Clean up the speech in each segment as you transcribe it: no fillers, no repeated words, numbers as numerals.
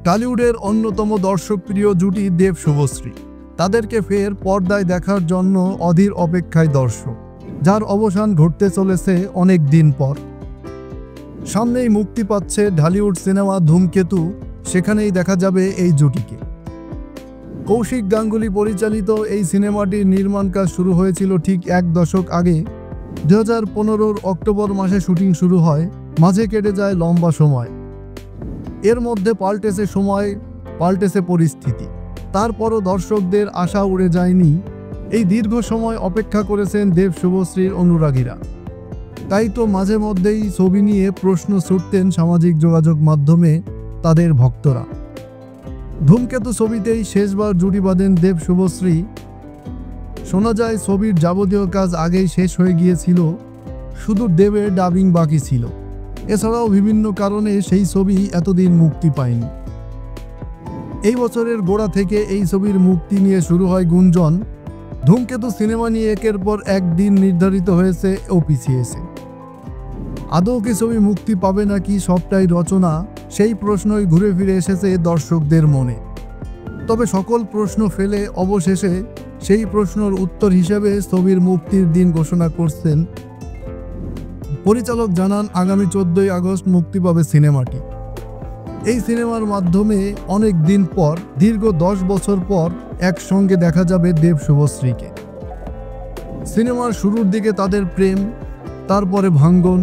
টলিউডের অন্যতম দর্শকপ্রিয় জুটি দেব শুভশ্রী। তাদেরকে ফের পর্দায় দেখার জন্য অধীর অপেক্ষায় দর্শক, যার অবসান ঘটতে চলেছে অনেক দিন পর। সামনেই মুক্তি পাচ্ছে ঢালিউড সিনেমা ধূমকেতু, সেখানেই দেখা যাবে এই জুটিকে। কৌশিক গাঙ্গুলি পরিচালিত এই সিনেমাটির নির্মাণ কাজ শুরু হয়েছিল ঠিক 1 দশক আগে। 2015 অক্টোবর মাসে শুটিং শুরু হয়, মাঝে কেটে যায় লম্বা সময়। এর মধ্যে পাল্টেছে সময়, পাল্টেছে পরিস্থিতি। তারপরও দর্শকদের আশা উড়ে যায়নি। এই দীর্ঘ সময় অপেক্ষা করেছেন দেব শুভশ্রীর অনুরাগীরা। তাই তো মাঝে মধ্যেই ছবি নিয়ে প্রশ্ন ছুটতেন সামাজিক যোগাযোগ মাধ্যমে তাদের ভক্তরা। ধূমকেতু ছবিতেই শেষবার জুটি বাঁধেন দেব শুভশ্রী। শোনা যায় ছবির যাবতীয় কাজ আগেই শেষ হয়ে গিয়েছিল, শুধু দেবের ডাবিং বাকি ছিল। এছাড়াও বিভিন্ন কারণে সেই ছবি এতদিন মুক্তি পায়নি। এই বছরের গোড়া থেকে এই ছবির মুক্তি নিয়ে শুরু হয় গুঞ্জন। ধূমকেতু সিনেমা নিয়ে একের পর এক দিন নির্ধারিত হয়েছে ও পিছিয়েছে। আদৌ কি ছবি মুক্তি পাবে নাকি সবটাই রচনা, সেই প্রশ্নই ঘুরে ফিরে এসেছে দর্শকদের মনে। তবে সকল প্রশ্ন ফেলে অবশেষে সেই প্রশ্নের উত্তর হিসেবে ছবির মুক্তির দিন ঘোষণা করছেন পরিচালক। জানান আগামী 14ই আগস্ট মুক্তি পাবে সিনেমাটি। এই সিনেমার মাধ্যমে অনেক দিন পর, দীর্ঘ 10 বছর পর একসঙ্গে দেখা যাবে দেব শুভশ্রীকে। সিনেমার শুরুর দিকে তাদের প্রেম, তারপরে ভাঙ্গন,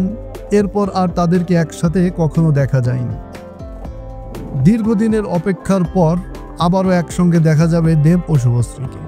এরপর আর তাদেরকে একসাথে কখনো দেখা যায়নি। দীর্ঘদিনের অপেক্ষার পর আবারও একসঙ্গে দেখা যাবে দেব ও শুভশ্রীকে।